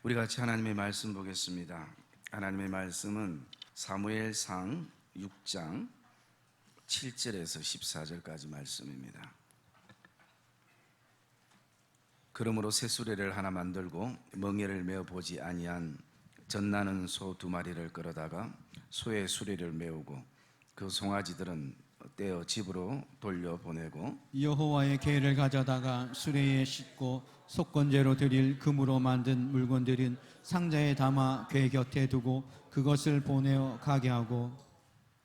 우리 같이 하나님의 말씀 보겠습니다. 하나님의 말씀은 사무엘상 6장 7절에서 14절까지 말씀입니다. 그러므로 새 수레를 하나 만들고 멍에를 메어 보지 아니한 젖나는 소 2마리를 끌어다가 소의 수레를 메우고 그 송아지들은 떼어 집으로 돌려보내고 여호와의 계를 가져다가 수레에 싣고 속건제로 드릴 금으로 만든 물건들은 상자에 담아 궤 곁에 두고 그것을 보내어 가게 하고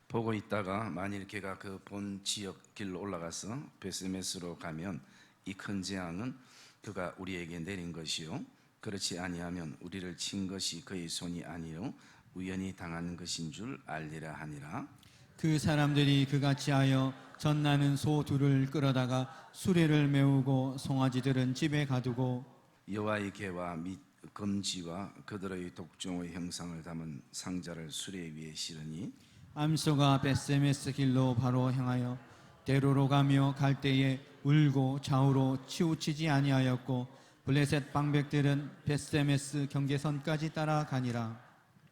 보고 있다가 만일 걔가 그 본 지역 길로 올라가서 베스메스로 가면 이 큰 재앙은 그가 우리에게 내린 것이요 그렇지 아니하면 우리를 친 것이 그의 손이 아니요 우연히 당한 것인 줄 알리라 하니라. 그 사람들이 그같이 하여 젖나는 소 2를 끌어다가 수레를 메우고 송아지들은 집에 가두고 여호와의 계와 및 금지와 그들의 독종의 형상을 담은 상자를 수레 위에 실으니 암소가 베세메스 길로 바로 향하여 대로로 가며 갈 때에 울고 좌우로 치우치지 아니하였고 블레셋 방백들은 베세메스 경계선까지 따라가니라.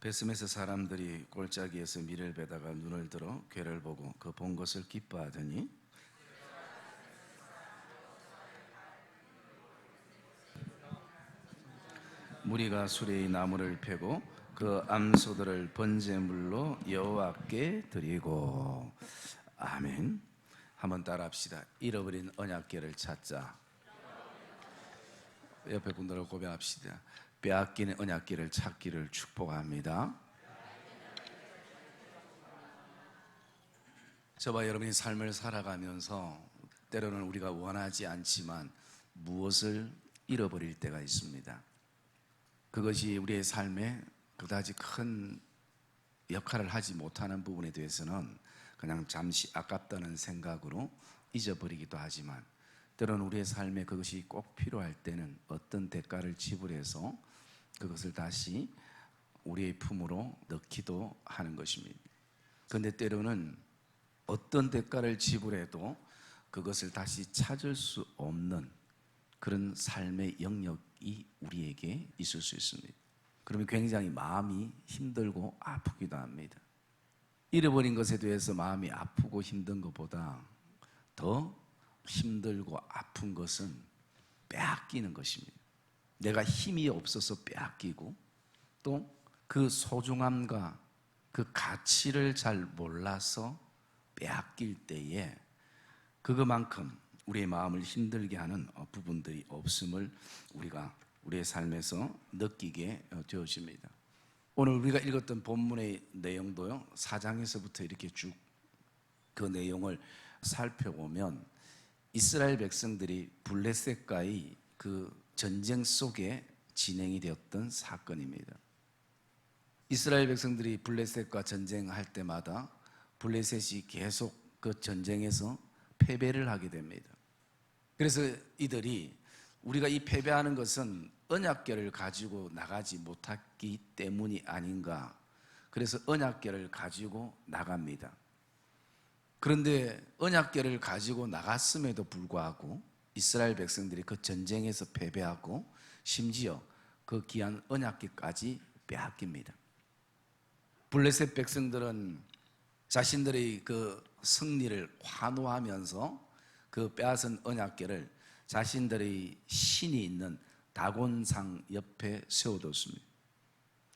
베스메스 사람들이 골짜기에서 밀을 베다가 눈을 들어 궤를 보고 그 본 것을 기뻐하더니 무리가 수레의 나무를 패고 그 암소들을 번제물로 여호와께 드리고. 아멘. 한번 따라합시다. 잃어버린 언약궤를 찾자. 옆에 분들하고 고백합시다. 빼앗긴 언약궤를 찾기를 축복합니다. 저와 여러분이 삶을 살아가면서 때로는 우리가 원하지 않지만 무엇을 잃어버릴 때가 있습니다. 그것이 우리의 삶에 그다지 큰 역할을 하지 못하는 부분에 대해서는 그냥 잠시 아깝다는 생각으로 잊어버리기도 하지만 때로는 우리의 삶에 그것이 꼭 필요할 때는 어떤 대가를 지불해서 그것을 다시 우리의 품으로 넣기도 하는 것입니다. 그런데 때로는 어떤 대가를 지불해도 그것을 다시 찾을 수 없는 그런 삶의 영역이 우리에게 있을 수 있습니다. 그러면 굉장히 마음이 힘들고 아프기도 합니다. 잃어버린 것에 대해서 마음이 아프고 힘든 것보다 더 힘들고 아픈 것은 빼앗기는 것입니다. 내가 힘이 없어서 빼앗기고 또 그 소중함과 그 가치를 잘 몰라서 빼앗길 때에 그것만큼 우리의 마음을 힘들게 하는 부분들이 없음을 우리가 우리의 삶에서 느끼게 되어집니다. 오늘 우리가 읽었던 본문의 내용도요 4장에서부터 이렇게 쭉 그 내용을 살펴보면 이스라엘 백성들이 블레셋과의 그 전쟁 속에 진행이 되었던 사건입니다. 이스라엘 백성들이 블레셋과 전쟁할 때마다 블레셋이 계속 그 전쟁에서 패배를 하게 됩니다. 그래서 이들이 우리가 이 패배하는 것은 언약궤를 가지고 나가지 못했기 때문이 아닌가. 그래서 언약궤를 가지고 나갑니다. 그런데 언약궤를 가지고 나갔음에도 불구하고 이스라엘 백성들이 그 전쟁에서 패배하고 심지어 그 귀한 언약궤까지 빼앗깁니다. 블레셋 백성들은 자신들의 그 승리를 환호하면서 그 빼앗은 언약궤를 자신들의 신이 있는 다곤상 옆에 세워뒀습니다.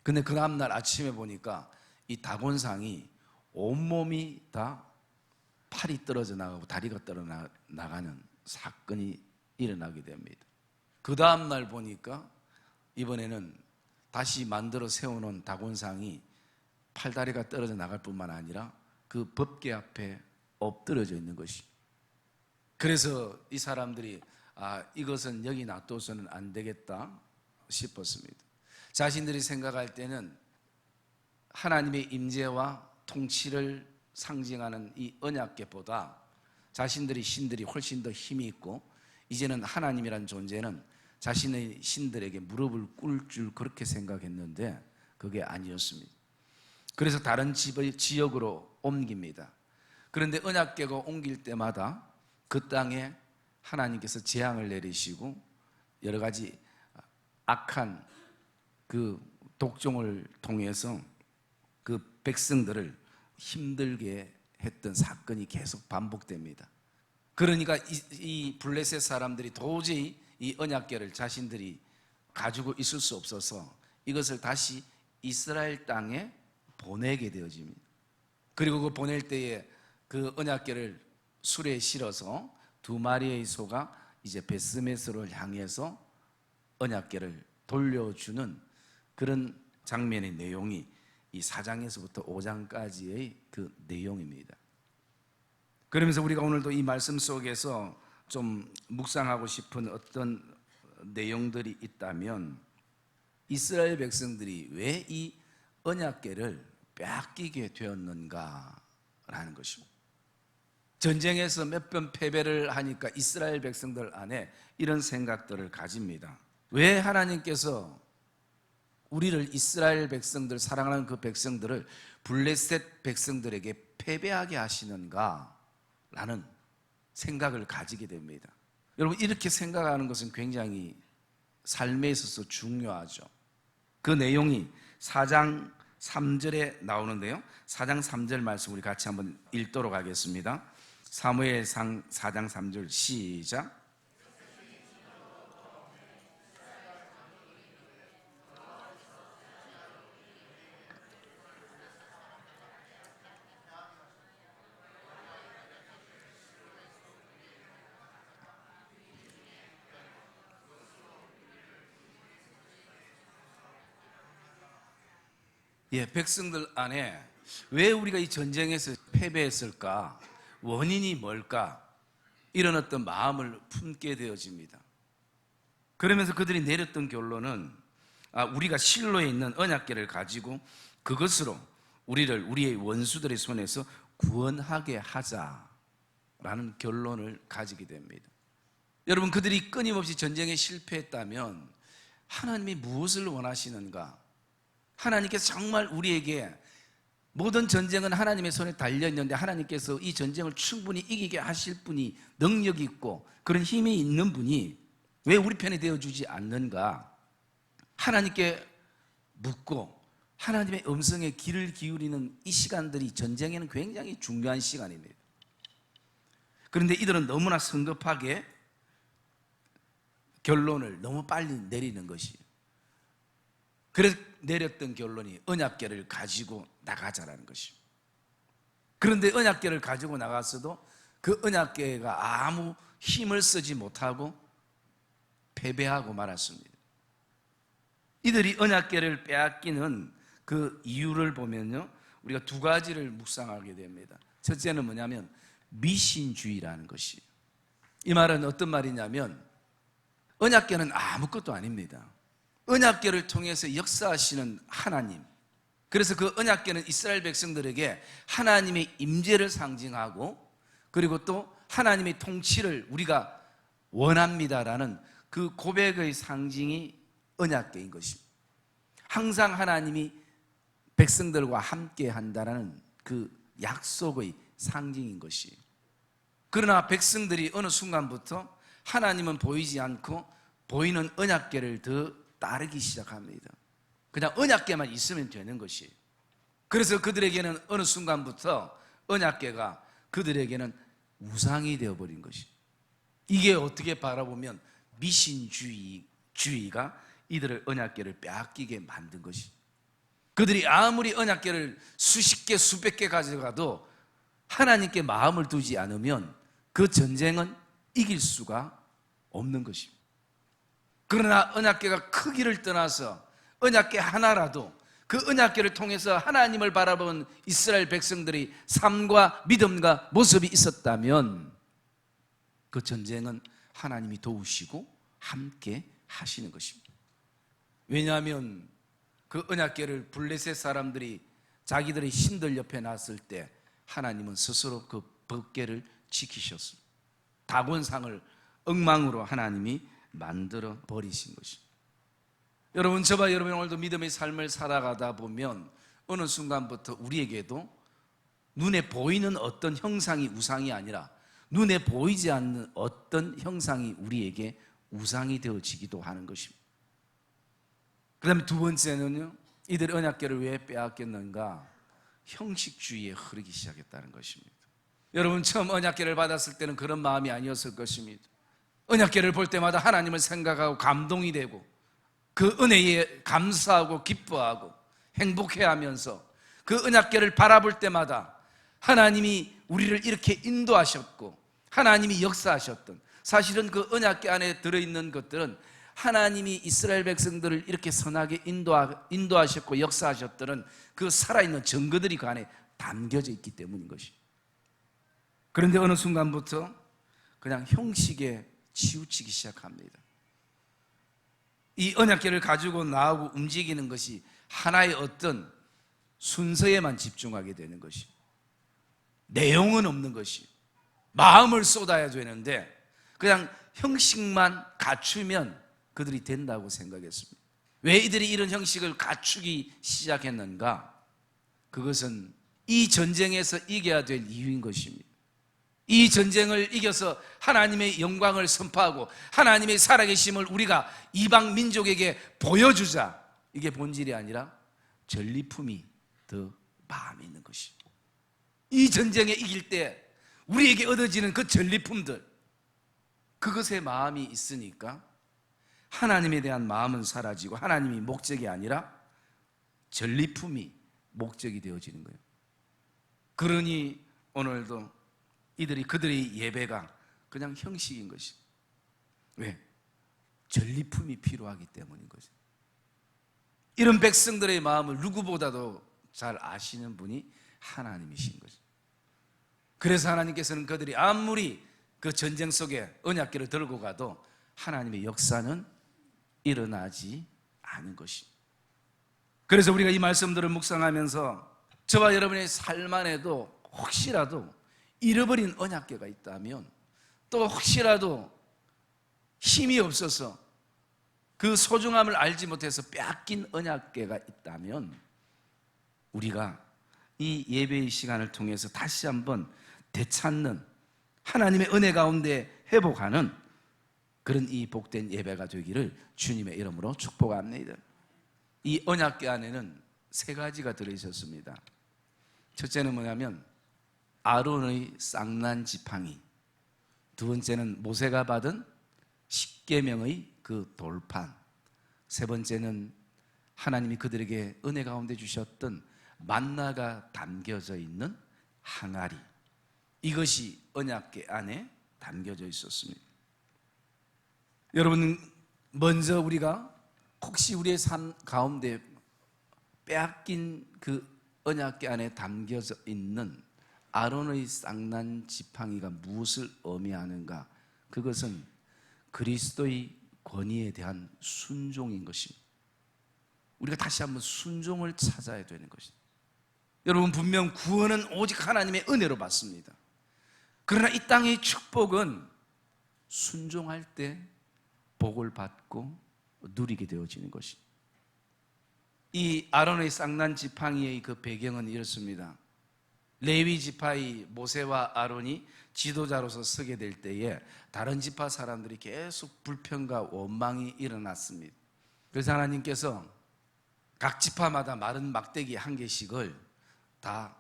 근데 그 다음날 아침에 보니까 이 다곤상이 온몸이 다 팔이 떨어져 나가고 다리가 떨어져 나가는 사건이 일어나게 됩니다. 그 다음날 보니까 이번에는 다시 만들어 세워놓은 다곤상이 팔다리가 떨어져 나갈 뿐만 아니라 그 법궤 앞에 엎드려져 있는 것이. 그래서 이 사람들이 이것은 여기 놔둬서는 안 되겠다 싶었습니다. 자신들이 생각할 때는 하나님의 임재와 통치를 상징하는 이 언약궤보다 자신들의 신들이 훨씬 더 힘이 있고 이제는 하나님이란 존재는 자신의 신들에게 무릎을 꿇을 줄 그렇게 생각했는데 그게 아니었습니다. 그래서 다른 지역으로 옮깁니다. 그런데 언약궤가 옮길 때마다 그 땅에 하나님께서 재앙을 내리시고 여러 가지 악한 그 그 독종을 통해서 그 백성들을 힘들게 했던 사건이 계속 반복됩니다. 그러니까 이 블레셋 사람들이 도저히 이 언약궤를 자신들이 가지고 있을 수 없어서 이것을 다시 이스라엘 땅에 보내게 되어집니다. 그리고 그 보낼 때에 그 언약궤를 수레에 실어서 2마리의 소가 이제 베스메스로 향해서 언약궤를 돌려주는 그런 장면의 내용이 이 4장에서부터 5장까지의 그 내용입니다. 그러면서 우리가 오늘도 이 말씀 속에서 좀 묵상하고 싶은 어떤 내용들이 있다면, 이스라엘 백성들이 왜 이 언약궤를 빼앗기게 되었는가라는 것입니다. 전쟁에서 몇 번 패배를 하니까 이스라엘 백성들 안에 이런 생각들을 가집니다. 왜 하나님께서 우리를, 이스라엘 백성들, 사랑하는 그 백성들을 블레셋 백성들에게 패배하게 하시는가 라는 생각을 가지게 됩니다. 여러분, 이렇게 생각하는 것은 굉장히 삶에 있어서 중요하죠. 그 내용이 4장 3절에 나오는데요, 4장 3절 말씀 우리 같이 한번 읽도록 하겠습니다. 사무엘상 4장 3절 시작. 백성들 안에 왜 우리가 이 전쟁에서 패배했을까? 원인이 뭘까? 이런 어떤 마음을 품게 되어집니다. 그러면서 그들이 내렸던 결론은 우리가 실로에 있는 언약궤를 가지고 그것으로 우리의 원수들의 손에서 구원하게 하자라는 결론을 가지게 됩니다. 여러분, 그들이 끊임없이 전쟁에 실패했다면 하나님이 무엇을 원하시는가? 하나님께서 정말 우리에게, 모든 전쟁은 하나님의 손에 달려있는데 하나님께서 이 전쟁을 충분히 이기게 하실 분이, 능력이 있고 그런 힘이 있는 분이 왜 우리 편이 되어주지 않는가? 하나님께 묻고 하나님의 음성에 귀를 기울이는 이 시간들이 전쟁에는 굉장히 중요한 시간입니다. 그런데 이들은 너무나 성급하게 결론을 너무 빨리 내리는 것이에요. 그래서 내렸던 결론이 언약궤를 가지고 나가자라는 것입니다. 그런데 언약궤를 가지고 나갔어도 그 언약궤가 아무 힘을 쓰지 못하고 패배하고 말았습니다. 이들이 언약궤를 빼앗기는 그 이유를 보면요, 우리가 2가지를 묵상하게 됩니다. 첫째는 뭐냐면 미신주의라는 것이에요. 이 말은 어떤 말이냐면, 언약궤는 아무것도 아닙니다. 언약궤를 통해서 역사하시는 하나님, 그래서 그 언약궤는 이스라엘 백성들에게 하나님의 임재를 상징하고, 그리고 또 하나님의 통치를 우리가 원합니다라는 그 고백의 상징이 언약궤인 것입니다. 항상 하나님이 백성들과 함께 한다는 그 약속의 상징인 것이에요. 그러나 백성들이 어느 순간부터 하나님은 보이지 않고 보이는 언약궤를 더 따르기 시작합니다. 그냥 언약궤만 있으면 되는 것이에요. 그래서 그들에게는 어느 순간부터 언약궤가 그들에게는 우상이 되어버린 것이에요. 이게 어떻게 바라보면 미신주의가 이들을 언약궤를 빼앗기게 만든 것이에요. 그들이 아무리 언약궤를 수십 개 수백 개 가져가도 하나님께 마음을 두지 않으면 그 전쟁은 이길 수가 없는 것입니다. 그러나 언약궤가 크기를 떠나서 언약궤 하나라도, 그 언약궤를 통해서 하나님을 바라본 이스라엘 백성들이 삶과 믿음과 모습이 있었다면 그 전쟁은 하나님이 도우시고 함께 하시는 것입니다. 왜냐하면 그 언약궤를 블레셋 사람들이 자기들의 신들 옆에 놨을 때 하나님은 스스로 그 법궤를 지키셨습니다. 다곤상을 엉망으로 하나님이 만들어 버리신 것입니다. 여러분, 저와 여러분 오늘도 믿음의 삶을 살아가다 보면 어느 순간부터 우리에게도 눈에 보이는 어떤 형상이 우상이 아니라 눈에 보이지 않는 어떤 형상이 우리에게 우상이 되어지기도 하는 것입니다. 그 다음에 두 번째는요, 이들이 언약궤를 왜 빼앗겼는가? 형식주의에 흐르기 시작했다는 것입니다. 여러분, 처음 언약궤를 받았을 때는 그런 마음이 아니었을 것입니다. 언약궤를 볼 때마다 하나님을 생각하고 감동이 되고 그 은혜에 감사하고 기뻐하고 행복해하면서 그 언약궤를 바라볼 때마다 하나님이 우리를 이렇게 인도하셨고 하나님이 역사하셨던, 사실은 그 언약궤 안에 들어있는 것들은 하나님이 이스라엘 백성들을 이렇게 선하게 인도하셨고 역사하셨던 그 살아있는 증거들이 그 안에 담겨져 있기 때문인 것이죠. 그런데 어느 순간부터 그냥 형식에 치우치기 시작합니다. 이 언약궤를 가지고 나오고 움직이는 것이 하나의 어떤 순서에만 집중하게 되는 것이, 내용은 없는 것이, 마음을 쏟아야 되는데 그냥 형식만 갖추면 그들이 된다고 생각했습니다. 왜 이들이 이런 형식을 갖추기 시작했는가? 그것은 이 전쟁에서 이겨야 될 이유인 것입니다. 이 전쟁을 이겨서 하나님의 영광을 선포하고 하나님의 살아계심을 우리가 이방 민족에게 보여주자, 이게 본질이 아니라 전리품이 더 마음에 있는 것입니다. 이 전쟁에 이길 때 우리에게 얻어지는 그 전리품들, 그것에 마음이 있으니까 하나님에 대한 마음은 사라지고 하나님이 목적이 아니라 전리품이 목적이 되어지는 거예요. 그러니 오늘도 그들의 예배가 그냥 형식인 것이, 왜? 전리품이 필요하기 때문인 거죠. 이런 백성들의 마음을 누구보다도 잘 아시는 분이 하나님이신 거죠. 그래서 하나님께서는 그들이 아무리 그 전쟁 속에 언약궤를 들고 가도 하나님의 역사는 일어나지 않은 것입니다. 그래서 우리가 이 말씀들을 묵상하면서 저와 여러분의 삶 안에도 혹시라도 잃어버린 언약궤가 있다면, 또 혹시라도 힘이 없어서 그 소중함을 알지 못해서 빼앗긴 언약궤가 있다면 우리가 이 예배의 시간을 통해서 다시 한번 되찾는, 하나님의 은혜 가운데 회복하는 그런 이 복된 예배가 되기를 주님의 이름으로 축복합니다. 이 언약궤 안에는 세 가지가 들어있었습니다. 첫째는 뭐냐면 아론의 쌍난 지팡이, 두 번째는 모세가 받은 십계명의 그 돌판, 세 번째는 하나님이 그들에게 은혜 가운데 주셨던 만나가 담겨져 있는 항아리, 이것이 언약궤 안에 담겨져 있었습니다. 여러분, 먼저 우리가 혹시 우리의 삶 가운데 빼앗긴 그 언약궤 안에 담겨져 있는 아론의 쌍난 지팡이가 무엇을 의미하는가? 그것은 그리스도의 권위에 대한 순종인 것입니다. 우리가 다시 한번 순종을 찾아야 되는 것입니다. 여러분, 분명 구원은 오직 하나님의 은혜로 받습니다. 그러나 이 땅의 축복은 순종할 때 복을 받고 누리게 되어지는 것입니다. 이 아론의 쌍난 지팡이의 그 배경은 이렇습니다. 레위 지파의 모세와 아론이 지도자로서 서게 될 때에 다른 지파 사람들이 계속 불평과 원망이 일어났습니다. 그래서 하나님께서 각 지파마다 마른 막대기 한 개씩을 다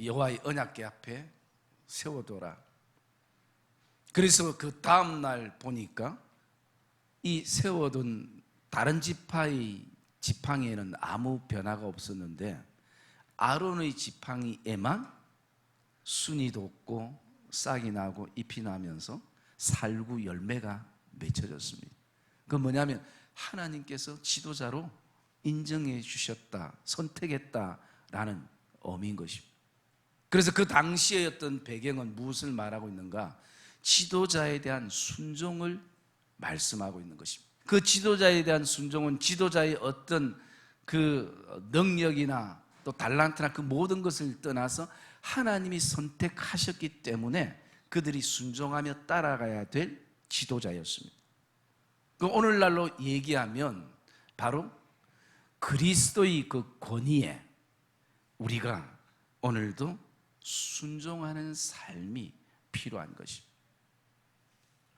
여호와의 언약궤 앞에 세워둬라. 그래서 그 다음 날 보니까 이 세워둔 다른 지파의 지팡이에는 아무 변화가 없었는데 아론의 지팡이에만 순이 돋고 싹이 나고 잎이 나면서 살구 열매가 맺혀졌습니다. 그건 뭐냐면 하나님께서 지도자로 인정해 주셨다, 선택했다라는 의미인 것입니다. 그래서 그 당시의 어떤 배경은 무엇을 말하고 있는가? 지도자에 대한 순종을 말씀하고 있는 것입니다. 그 지도자에 대한 순종은 지도자의 어떤 그 능력이나 또 달란트나 그 모든 것을 떠나서 하나님이 선택하셨기 때문에 그들이 순종하며 따라가야 될 지도자였습니다. 그 오늘날로 얘기하면 바로 그리스도의 그 권위에 우리가 오늘도 순종하는 삶이 필요한 것입니다.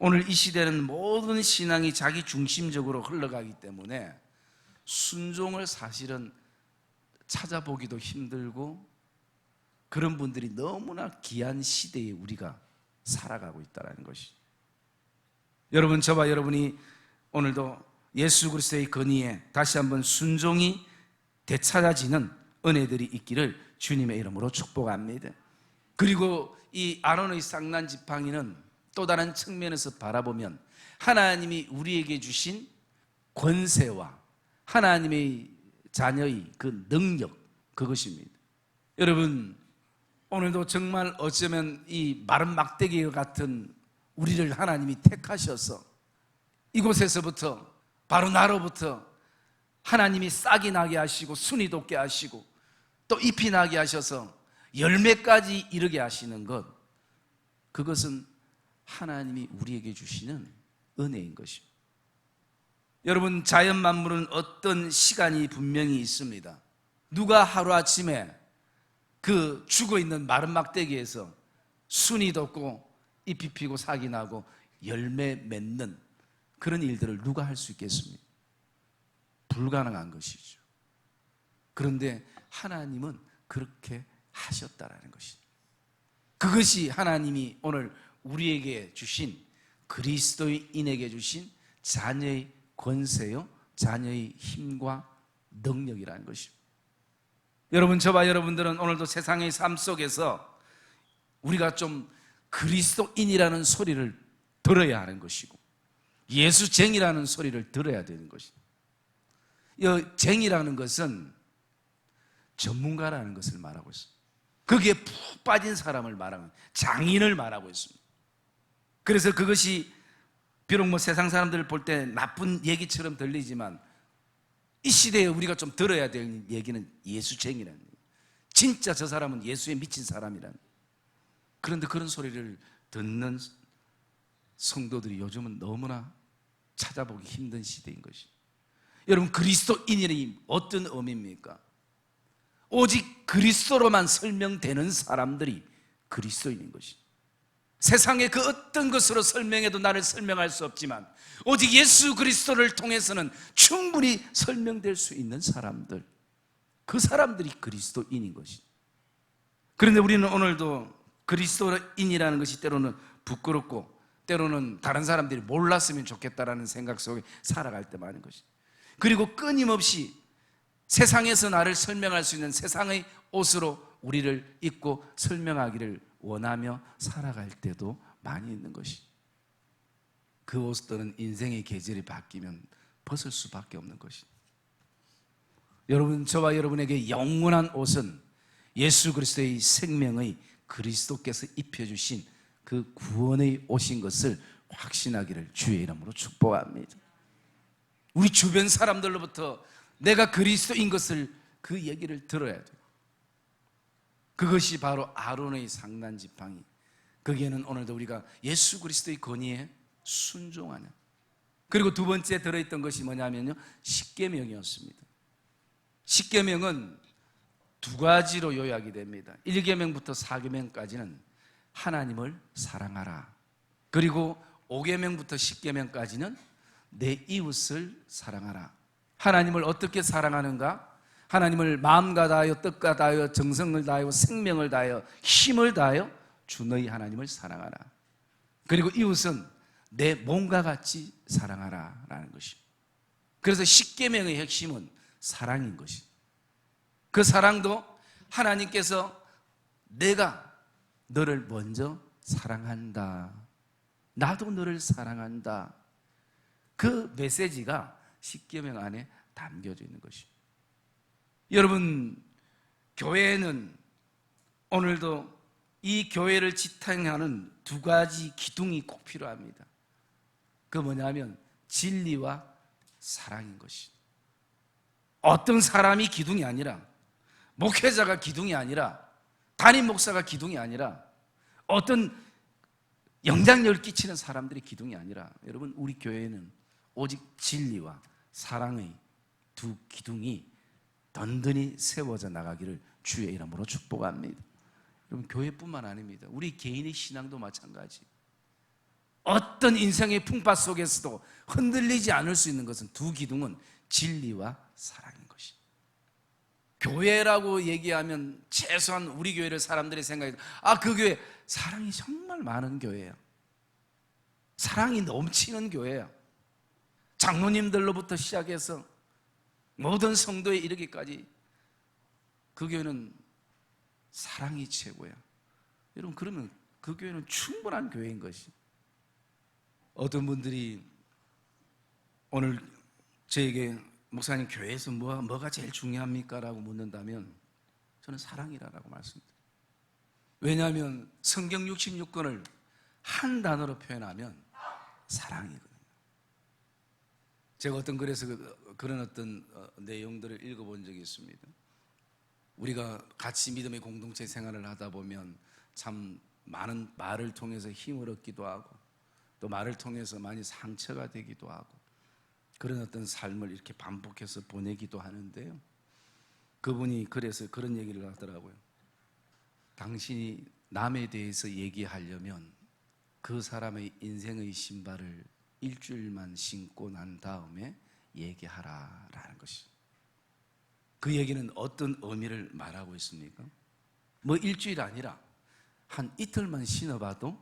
오늘 이 시대는 모든 신앙이 자기 중심적으로 흘러가기 때문에 순종을 사실은 찾아보기도 힘들고 그런 분들이 너무나 귀한 시대에 우리가 살아가고 있다는 것이. 여러분, 저와 여러분이 오늘도 예수 그리스도의 건의에 다시 한번 순종이 되찾아지는 은혜들이 있기를 주님의 이름으로 축복합니다. 그리고 이 아론의 쌍난 지팡이는 또 다른 측면에서 바라보면 하나님이 우리에게 주신 권세와 하나님의 자녀의 그 능력, 그것입니다. 여러분, 오늘도 정말 어쩌면 이 마른 막대기 같은 우리를 하나님이 택하셔서 이곳에서부터, 바로 나로부터 하나님이 싹이 나게 하시고 순이 돋게 하시고 또 잎이 나게 하셔서 열매까지 이르게 하시는 것, 그것은 하나님이 우리에게 주시는 은혜인 것입니다. 여러분, 자연 만물은 어떤 시간이 분명히 있습니다. 누가 하루아침에 그 죽어있는 마른 막대기에서 순이 돋고 잎이 피고 싹이 나고 열매 맺는 그런 일들을 누가 할 수 있겠습니까? 불가능한 것이죠. 그런데 하나님은 그렇게 하셨다라는 것입니다. 그것이 하나님이 오늘 우리에게 주신, 그리스도인에게 주신 자녀의 권세요, 자녀의 힘과 능력이라는 것입니다. 여러분, 저와 여러분들은 오늘도 세상의 삶 속에서 우리가 좀 그리스도인이라는 소리를 들어야 하는 것이고 예수쟁이라는 소리를 들어야 되는 것입니다. 이 쟁이라는 것은 전문가라는 것을 말하고 있습니다. 거기에 푹 빠진 사람을 말하면 장인을 말하고 있습니다. 그래서 그것이 비록 뭐 세상 사람들 볼 때 나쁜 얘기처럼 들리지만 이 시대에 우리가 좀 들어야 될 얘기는 예수쟁이라는 얘기예요. 진짜 저 사람은 예수에 미친 사람이라는. 그런데 그런 소리를 듣는 성도들이 요즘은 너무나 찾아보기 힘든 시대인 것이죠. 여러분, 그리스도인이 어떤 의미입니까? 오직 그리스도로만 설명되는 사람들이 그리스도인인 것이죠. 세상의 그 어떤 것으로 설명해도 나를 설명할 수 없지만 오직 예수 그리스도를 통해서는 충분히 설명될 수 있는 사람들, 그 사람들이 그리스도인인 것이죠. 그런데 우리는 오늘도 그리스도인이라는 것이 때로는 부끄럽고 때로는 다른 사람들이 몰랐으면 좋겠다라는 생각 속에 살아갈 때 많은 것이죠. 그리고 끊임없이 세상에서 나를 설명할 수 있는 세상의 옷으로 우리를 입고 설명하기를 원하며 살아갈 때도 많이 있는 것이. 그 옷들은 인생의 계절이 바뀌면 벗을 수밖에 없는 것이. 여러분, 저와 여러분에게 영원한 옷은 예수 그리스도의 생명의 그리스도께서 입혀주신 그 구원의 옷인 것을 확신하기를 주의 이름으로 축복합니다. 우리 주변 사람들로부터 내가 그리스도인 것을 그 얘기를 들어야 돼요. 그것이 바로 아론의 상난 지팡이. 거기에는 오늘도 우리가 예수 그리스도의 건의에 순종하는, 그리고 두 번째 들어있던 것이 뭐냐면요, 십계명이었습니다. 십계명은 두 가지로 요약이 됩니다. 1계명부터 4계명까지는 하나님을 사랑하라. 그리고 5계명부터 10계명까지는 내 이웃을 사랑하라. 하나님을 어떻게 사랑하는가? 하나님을 마음과 다하여 뜻과 다하여 정성을 다하여 생명을 다하여 힘을 다하여 주 너희 하나님을 사랑하라. 그리고 이웃은 내 몸과 같이 사랑하라 라는 것입니다. 그래서 십계명의 핵심은 사랑인 것이. 그 사랑도 하나님께서 내가 너를 먼저 사랑한다, 나도 너를 사랑한다, 그 메시지가 십계명 안에 담겨져 있는 것입니다. 여러분, 교회는 오늘도 이 교회를 지탱하는 두 가지 기둥이 꼭 필요합니다. 그 뭐냐면 진리와 사랑인 것이. 어떤 사람이 기둥이 아니라, 목회자가 기둥이 아니라, 담임 목사가 기둥이 아니라, 어떤 영향력을 끼치는 사람들이 기둥이 아니라, 여러분, 우리 교회는 오직 진리와 사랑의 두 기둥이 든든히 세워져 나가기를 주의 이름으로 축복합니다. 여러분, 교회뿐만 아닙니다. 우리 개인의 신앙도 마찬가지. 어떤 인생의 풍파 속에서도 흔들리지 않을 수 있는 것은 두 기둥은 진리와 사랑인 것이. 교회라고 얘기하면 최소한 우리 교회를 사람들이 생각해, 그 교회 사랑이 정말 많은 교회예요. 사랑이 넘치는 교회예요. 장로님들로부터 시작해서 모든 성도에 이르기까지 그 교회는 사랑이 최고야. 여러분, 그러면 그 교회는 충분한 교회인 것이. 어떤 분들이 오늘 저에게 목사님, 교회에서 뭐가 제일 중요합니까? 라고 묻는다면 저는 사랑이라고 말씀드려요. 왜냐하면 성경 66권을 한 단어로 표현하면 사랑이거든요. 제가 어떤 글에서 그런 어떤 내용들을 읽어본 적이 있습니다. 우리가 같이 믿음의 공동체 생활을 하다 보면 참 많은 말을 통해서 힘을 얻기도 하고, 또 말을 통해서 많이 상처가 되기도 하고, 그런 어떤 삶을 이렇게 반복해서 보내기도 하는데요, 그분이 그래서 그런 얘기를 하더라고요. 당신이 남에 대해서 얘기하려면 그 사람의 인생의 신발을 일주일만 신고 난 다음에 얘기하라라는 것이. 그 얘기는 어떤 의미를 말하고 있습니까? 뭐 일주일 아니라 한 이틀만 신어봐도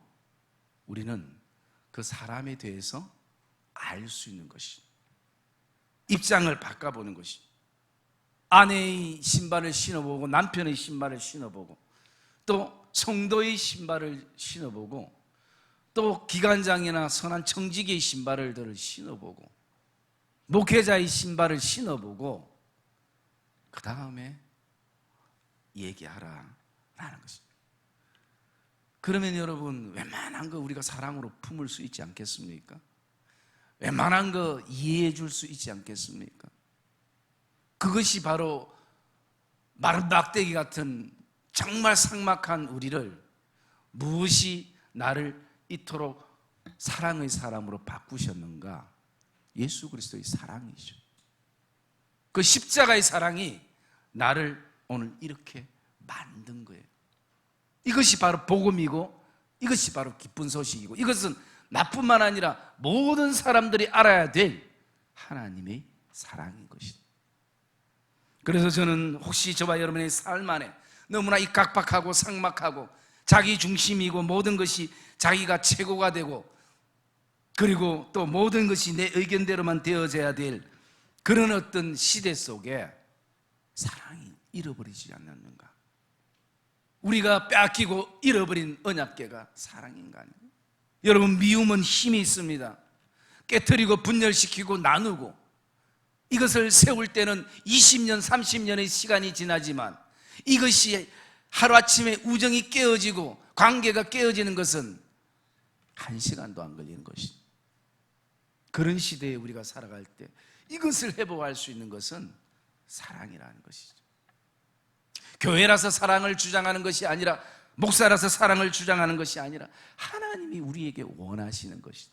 우리는 그 사람에 대해서 알 수 있는 것이, 입장을 바꿔보는 것이. 아내의 신발을 신어보고, 남편의 신발을 신어보고, 또 성도의 신발을 신어보고, 또 기관장이나 선한 청지기의 신발을 신어보고, 목회자의 신발을 신어보고, 그 다음에 얘기하라라는 것입니다. 그러면 여러분, 웬만한 거 우리가 사랑으로 품을 수 있지 않겠습니까? 웬만한 거 이해해 줄 수 있지 않겠습니까? 그것이 바로 마른 막대기 같은 정말 삭막한 우리를 무엇이 나를 이토록 사랑의 사람으로 바꾸셨는가? 예수 그리스도의 사랑이죠. 그 십자가의 사랑이 나를 오늘 이렇게 만든 거예요. 이것이 바로 복음이고, 이것이 바로 기쁜 소식이고, 이것은 나뿐만 아니라 모든 사람들이 알아야 될 하나님의 사랑인 것이다. 그래서 저는 혹시 저와 여러분의 삶 안에 너무나 이 각박하고 삭막하고 자기 중심이고, 모든 것이 자기가 최고가 되고, 그리고 또 모든 것이 내 의견대로만 되어져야 될 그런 어떤 시대 속에 사랑이 잃어버리지 않았는가? 우리가 빼앗기고 잃어버린 언약궤가 사랑인가? 여러분, 미움은 힘이 있습니다. 깨트리고 분열시키고 나누고, 이것을 세울 때는 20년, 30년의 시간이 지나지만, 이것이 하루아침에 우정이 깨어지고 관계가 깨어지는 것은 1시간도 안 걸리는 것이. 그런 시대에 우리가 살아갈 때 이것을 회복할 수 있는 것은 사랑이라는 것이죠. 교회라서 사랑을 주장하는 것이 아니라, 목사라서 사랑을 주장하는 것이 아니라 하나님이 우리에게 원하시는 것이죠.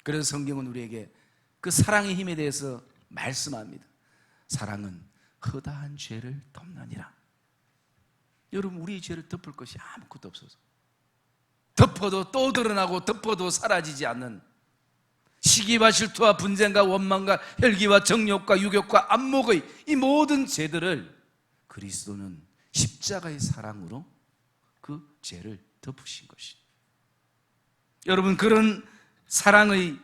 그래서 성경은 우리에게 그 사랑의 힘에 대해서 말씀합니다. 사랑은 허다한 죄를 덮느니라. 여러분, 우리의 죄를 덮을 것이 아무것도 없어서, 덮어도 또 드러나고 덮어도 사라지지 않는 시기와 질투와 분쟁과 원망과 혈기와 정욕과 유욕과 안목의 이 모든 죄들을 그리스도는 십자가의 사랑으로 그 죄를 덮으신 것이. 여러분, 그런 사랑의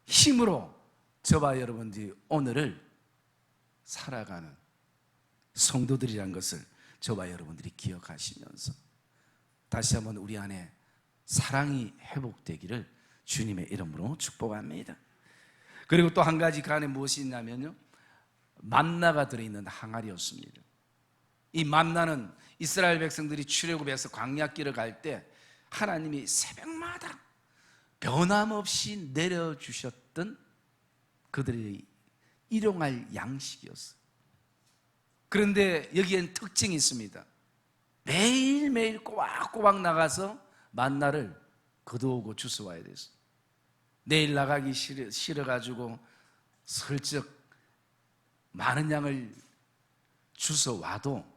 힘으로 저와 여러분들이 오늘을 살아가는 성도들이란 것을 저와 여러분들이 기억하시면서 다시 한번 우리 안에 사랑이 회복되기를 주님의 이름으로 축복합니다. 그리고 또 한 가지 그 안에 무엇이 있냐면요, 만나가 들어있는 항아리였습니다. 이 만나는 이스라엘 백성들이 출애굽해서 광야길을 갈 때 하나님이 새벽마다 변함없이 내려주셨던 그들의 일용할 양식이었어요. 그런데 여기엔 특징이 있습니다. 매일매일 꼬박꼬박 나가서 만나를 거두오고 주워와야 됐어요. 내일 나가기 싫어가지고 슬쩍 많은 양을 주워와도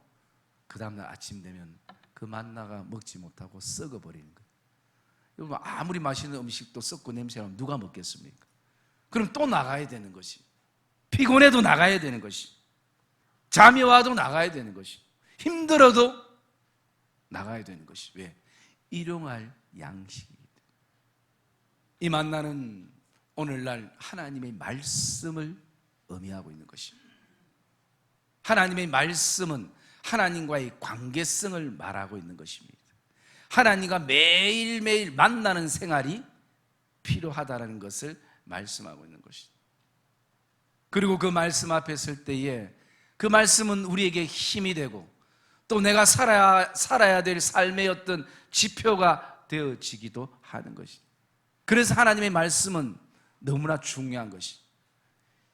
그 다음날 아침 되면 그 만나가 먹지 못하고 썩어버리는 거예요. 여러분, 아무리 맛있는 음식도 썩고 냄새나면 누가 먹겠습니까? 그럼 또 나가야 되는 것이. 피곤해도 나가야 되는 것이, 잠이 와도 나가야 되는 것이, 힘들어도 나가야 되는 것이. 왜? 일용할 양식이기 때문에. 이 만나는 오늘날 하나님의 말씀을 의미하고 있는 것입니다. 하나님의 말씀은 하나님과의 관계성을 말하고 있는 것입니다. 하나님과 매일매일 만나는 생활이 필요하다는 것을 말씀하고 있는 것입니다. 그리고 그 말씀 앞에 설 때에 그 말씀은 우리에게 힘이 되고 또 내가 살아야 될 삶의 어떤 지표가 되어지기도 하는 것입니다. 그래서 하나님의 말씀은 너무나 중요한 것입니다.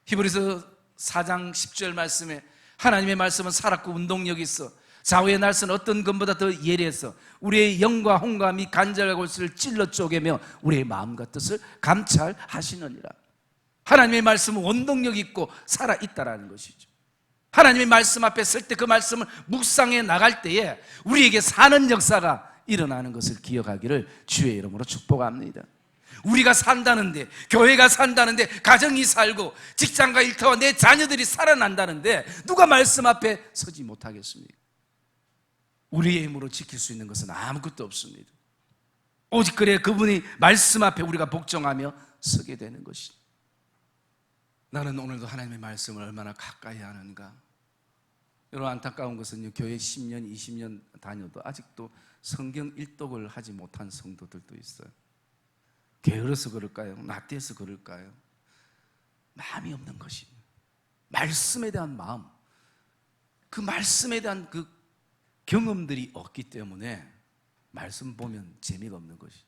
히브리서 4장 10절 말씀에 하나님의 말씀은 살았고 운동력이 있어 좌우의 날선 어떤 것보다 더 예리해서 우리의 영과 혼과 및 간절과 골수를 찔러 쪼개며 우리의 마음과 뜻을 감찰하시느니라. 하나님의 말씀은 원동력 있고 살아있다라는 것이죠. 하나님의 말씀 앞에 설 때 그 말씀을 묵상해 나갈 때에 우리에게 사는 역사가 일어나는 것을 기억하기를 주의 이름으로 축복합니다. 우리가 산다는데, 교회가 산다는데, 가정이 살고 직장과 일터와 내 자녀들이 살아난다는데 누가 말씀 앞에 서지 못하겠습니까? 우리의 힘으로 지킬 수 있는 것은 아무것도 없습니다. 오직 그래 그분이 말씀 앞에 우리가 복종하며 서게 되는 것입니다. 나는 오늘도 하나님의 말씀을 얼마나 가까이 하는가. 여러분, 안타까운 것은요, 교회 10년, 20년 다녀도 아직도 성경 일독을 하지 못한 성도들도 있어요. 게으러서 그럴까요? 낯대서 그럴까요? 마음이 없는 것입니다. 말씀에 대한 마음, 그 말씀에 대한 그 경험들이 없기 때문에 말씀 보면 재미가 없는 것이.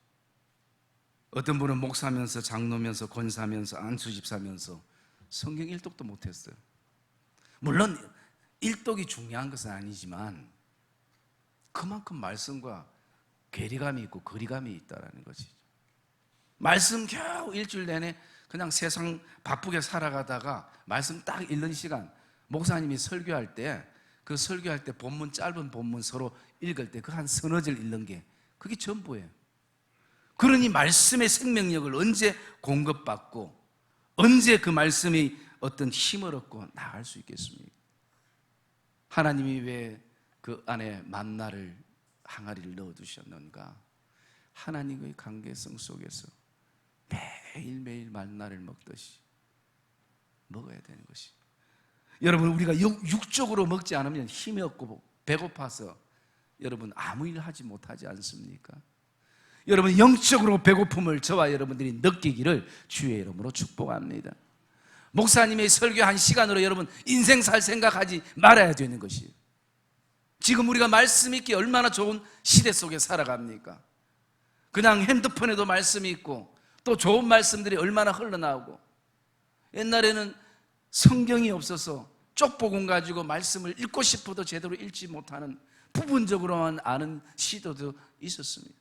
어떤 분은 목사면서 장로면서 권사면서 안수집사면서 성경 일독도 못했어요. 물론 일독이 중요한 것은 아니지만 그만큼 말씀과 괴리감이 있고 거리감이 있다는 것이죠. 말씀 겨우 일주일 내내 그냥 세상 바쁘게 살아가다가 말씀 딱 읽는 시간, 목사님이 설교할 때 그 설교할 때 본문, 짧은 본문 서로 읽을 때 그 한 서너 절 읽는 게 그게 전부예요. 그러니 말씀의 생명력을 언제 공급받고 언제 그 말씀이 어떤 힘을 얻고 나갈 수 있겠습니까? 하나님이 왜 그 안에 만나를 항아리를 넣어두셨는가? 하나님의 관계성 속에서 매일매일 만나를 먹듯이 먹어야 되는 것이. 여러분, 우리가 육적으로 먹지 않으면 힘이 없고 배고파서 여러분 아무 일 하지 못하지 않습니까? 여러분, 영적으로 배고픔을 저와 여러분들이 느끼기를 주의 이름으로 축복합니다. 목사님의 설교 한 시간으로 여러분 인생 살 생각하지 말아야 되는 것이에요. 지금 우리가 말씀 있기 얼마나 좋은 시대 속에 살아갑니까? 그냥 핸드폰에도 말씀이 있고 또 좋은 말씀들이 얼마나 흘러나오고, 옛날에는 성경이 없어서 쪽복음 가지고 말씀을 읽고 싶어도 제대로 읽지 못하는, 부분적으로만 아는 시도도 있었습니다.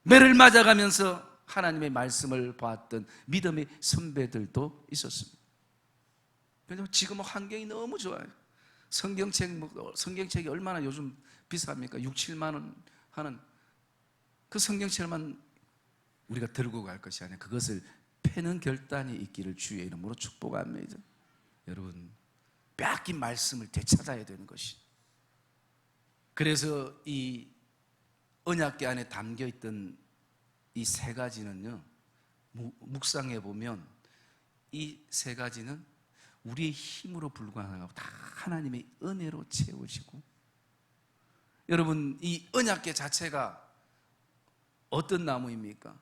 매를 맞아가면서 하나님의 말씀을 봤던 믿음의 선배들도 있었습니다. 왜냐하면 지금은 환경이 너무 좋아요. 성경책이 얼마나 요즘 비쌉니까? 6, 7만 원 하는 그 성경책만 우리가 들고 갈 것이 아니라 그것을 패는 결단이 있기를 주의 이름으로 축복합니다. 여러분, 빼앗긴 말씀을 되찾아야 되는 것이. 그래서 이 언약궤 안에 담겨있던 이 세 가지는요, 묵상해 보면 이 세 가지는 우리의 힘으로 불가능하고 다 하나님의 은혜로 채워지고, 여러분, 이 언약궤 자체가 어떤 나무입니까?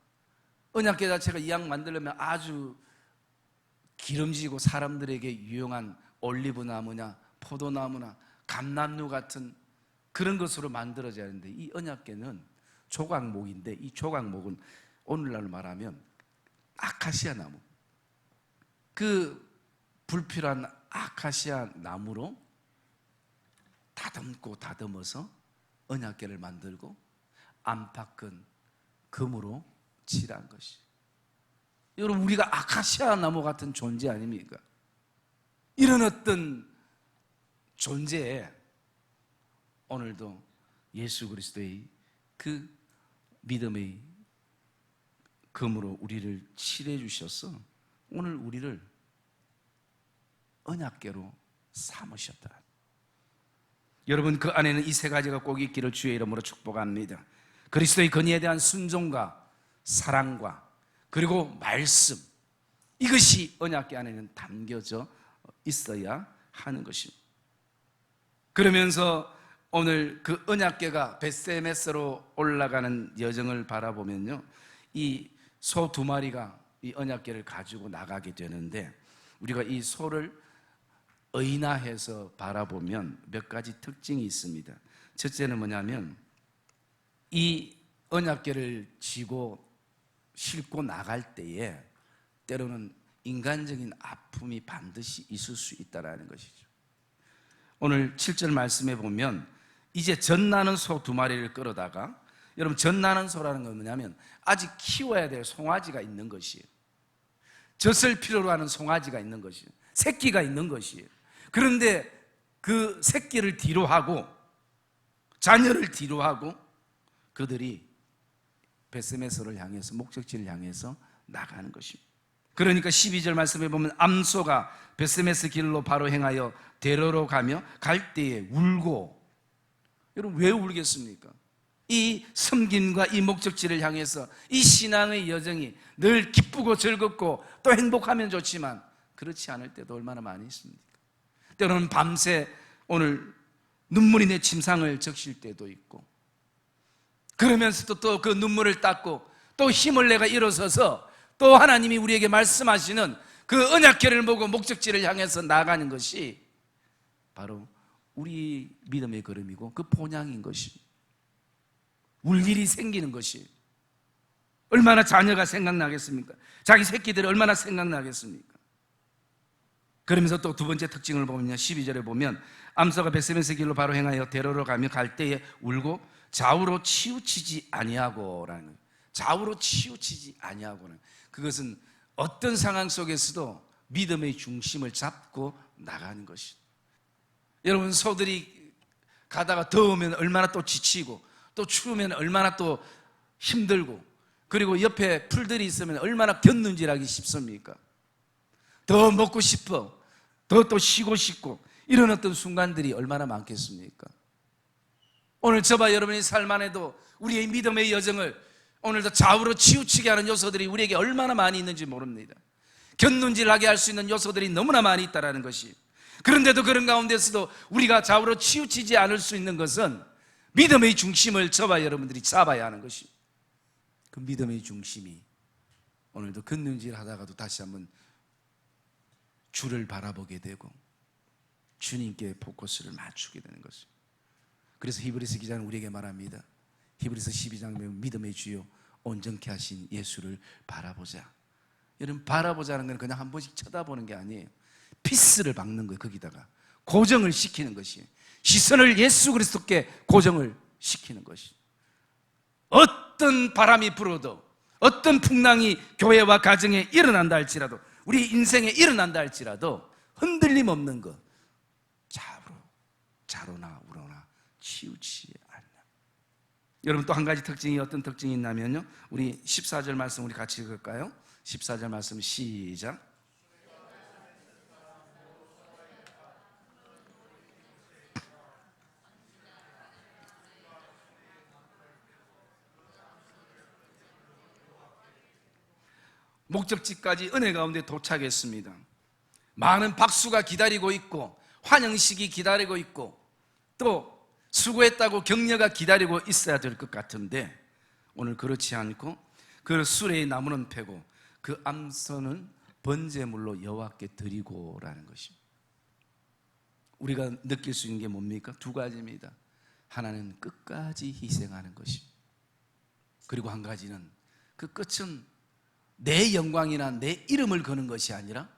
언약궤 자체가 이왕 만들려면 아주 기름지고 사람들에게 유용한 올리브 나무냐 포도나무나 감람류 같은 그런 것으로 만들어져야 하는데, 이 언약궤는 조각목인데 이 조각목은 오늘날로 말하면 아카시아 나무, 그 불필요한 아카시아 나무로 다듬고 다듬어서 언약궤를 만들고 안팎은 금으로 칠한 것이. 여러분, 우리가 아카시아 나무 같은 존재 아닙니까? 이런 어떤 존재에 오늘도 예수 그리스도의 그 믿음의 금으로 우리를 칠해 주셔서 오늘 우리를 언약궤로 삼으셨다. 여러분, 그 안에는 이 세 가지가 꼭 있기를 주의 이름으로 축복합니다. 그리스도의 권위에 대한 순종과 사랑과 그리고 말씀, 이것이 언약궤 안에는 담겨져 있어야 하는 것입니다. 그러면서 오늘 그 언약궤가 벳세메스로 올라가는 여정을 바라보면요, 이 소 2마리가 이 언약궤를 가지고 나가게 되는데, 우리가 이 소를 의인화해서 바라보면 몇 가지 특징이 있습니다. 첫째는 뭐냐면, 이 언약궤를 쥐고 싣고 나갈 때에 때로는 인간적인 아픔이 반드시 있을 수 있다는 것이죠. 오늘 7절 말씀에 보면 이제 젖나는 소 2마리를 끌어다가, 여러분, 젖나는 소라는 건 뭐냐면 아직 키워야 될 송아지가 있는 것이에요. 젖을 필요로 하는 송아지가 있는 것이에요. 새끼가 있는 것이에요. 그런데 그 새끼를 뒤로 하고 자녀를 뒤로 하고 그들이 벳세메스를 향해서, 목적지를 향해서 나가는 것입니다. 그러니까 12절 말씀에 보면 암소가 벳세메스 길로 바로 행하여 대로로 가며 갈 때에 울고, 여러분 왜 울겠습니까? 이 섬김과 이 목적지를 향해서 이 신앙의 여정이 늘 기쁘고 즐겁고 또 행복하면 좋지만 그렇지 않을 때도 얼마나 많이 있습니까? 때로는 밤새 오늘 눈물이 내 침상을 적실 때도 있고, 그러면서도 또 그 눈물을 닦고 또 힘을 내가 일어서서 또 하나님이 우리에게 말씀하시는 그 언약궤를 보고 목적지를 향해서 나가는 것이 바로 우리 믿음의 걸음이고 그 본향인 것이, 울 일이 생기는 것이, 얼마나 자녀가 생각나겠습니까? 자기 새끼들이 얼마나 생각나겠습니까? 그러면서 또 두 번째 특징을 보면 12절에 보면 암소가 벳세메스 길로 바로 행하여 대로로 가며 갈 때에 울고 좌우로 치우치지 아니하고라는 거예요. 좌우로 치우치지 아니하고는, 그것은 어떤 상황 속에서도 믿음의 중심을 잡고 나가는 것이. 여러분, 소들이 가다가 더우면 얼마나 또 지치고 또 추우면 얼마나 또 힘들고, 그리고 옆에 풀들이 있으면 얼마나 곁눈질하기 쉽습니까? 더 먹고 싶어, 더 또 쉬고 싶고, 이런 어떤 순간들이 얼마나 많겠습니까? 오늘 저와 여러분의 삶 안에도 우리의 믿음의 여정을 오늘도 좌우로 치우치게 하는 요소들이 우리에게 얼마나 많이 있는지 모릅니다. 곁눈질하게 할 수 있는 요소들이 너무나 많이 있다는 것이, 그런데도 그런 가운데서도 우리가 좌우로 치우치지 않을 수 있는 것은 믿음의 중심을 저와 여러분들이 잡아야 하는 것이, 그 믿음의 중심이 오늘도 곁눈질 하다가도 다시 한번 주를 바라보게 되고 주님께 포커스를 맞추게 되는 것입니다. 그래서 히브리서 기자는 우리에게 말합니다. 히브리서 12장에 보면 믿음의 주요 온전케 하신 예수를 바라보자. 여러분, 바라보자는 건 그냥 한 번씩 쳐다보는 게 아니에요. 피스를 박는 거예요. 거기다가 고정을 시키는 것이에요. 시선을 예수 그리스도께 고정을 시키는 것이. 어떤 바람이 불어도, 어떤 풍랑이 교회와 가정에 일어난다 할지라도, 우리 인생에 일어난다 할지라도 흔들림 없는 것, 좌로나 우로나 치우치지 않는. 여러분, 또 한 가지 특징이 어떤 특징이 있냐면요, 우리 14절 말씀 우리 같이 읽을까요? 14절 말씀 시작. 목적지까지 은혜 가운데 도착했습니다. 많은 박수가 기다리고 있고 환영식이 기다리고 있고 또 수고했다고 격려가 기다리고 있어야 될 것 같은데, 오늘 그렇지 않고 그 수레의 나무는 패고 그 암소는 번제물로 여호와께 드리고라는 것입니다. 우리가 느낄 수 있는 게 뭡니까? 두 가지입니다. 하나는 끝까지 희생하는 것입니다. 그리고 한 가지는 그 끝은 내 영광이나 내 이름을 거는 것이 아니라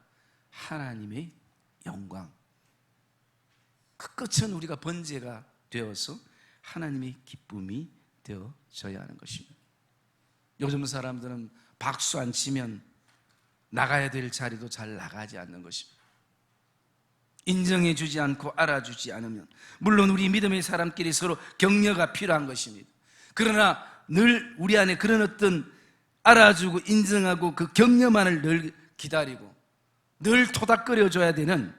하나님의 영광, 그 끝은 우리가 번제가 되어서 하나님의 기쁨이 되어져야 하는 것입니다. 요즘 사람들은 박수 안 치면 나가야 될 자리도 잘 나가지 않는 것입니다. 인정해 주지 않고 알아주지 않으면, 물론 우리 믿음의 사람끼리 서로 격려가 필요한 것입니다. 그러나 늘 우리 안에 그런 어떤 알아주고 인정하고 그 격려만을 늘 기다리고 늘 토닥거려줘야 되는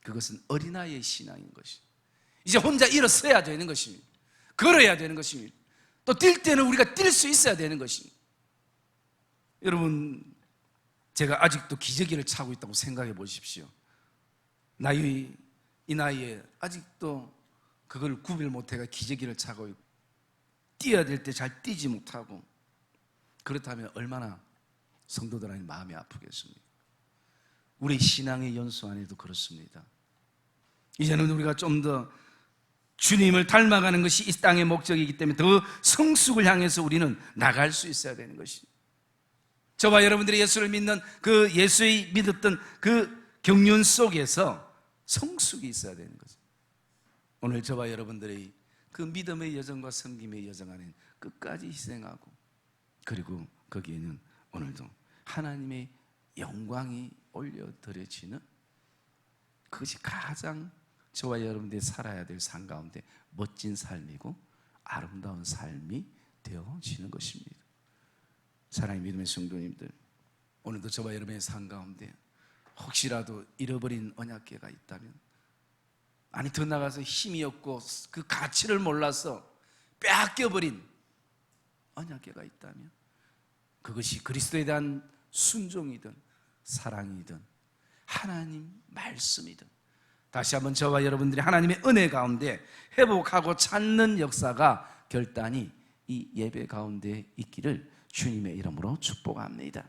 그것은 어린아이의 신앙인 것이. 이제 혼자 일어서야 되는 것입니다. 걸어야 되는 것입니다. 또 뛸 때는 우리가 뛸 수 있어야 되는 것입니다. 여러분, 제가 아직도 기저귀를 차고 있다고 생각해 보십시오. 이 나이에 아직도 그걸 구별 못해가 기저귀를 차고 있고 뛰어야 될 때 잘 뛰지 못하고, 그렇다면 얼마나 성도들의 마음이 아프겠습니까? 우리 신앙의 연수 안에도 그렇습니다. 이제는 우리가 좀 더 주님을 닮아가는 것이 이 땅의 목적이기 때문에 더 성숙을 향해서 우리는 나갈 수 있어야 되는 것입니다. 저와 여러분들이 예수를 믿는 그 예수의 믿었던 그 경륜 속에서 성숙이 있어야 되는 거죠. 오늘 저와 여러분들의 그 믿음의 여정과 섬김의 여정 안에 끝까지 희생하고, 그리고 거기에는 오늘도 하나님의 영광이 올려드려지는, 그것이 가장 저와 여러분들이 살아야 될 삶 가운데 멋진 삶이고 아름다운 삶이 되어지는 것입니다. 사랑의 믿음의 성도님들, 오늘도 저와 여러분의 삶 가운데 혹시라도 잃어버린 언약궤가 있다면, 아니 더 나가서 힘이 없고 그 가치를 몰라서 빼앗겨버린 언약궤가 있다면, 그것이 그리스도에 대한 순종이든 사랑이든 하나님 말씀이든 다시 한번 저와 여러분들이 하나님의 은혜 가운데 회복하고 찾는 역사가 결단이 이 예배 가운데 있기를 주님의 이름으로 축복합니다.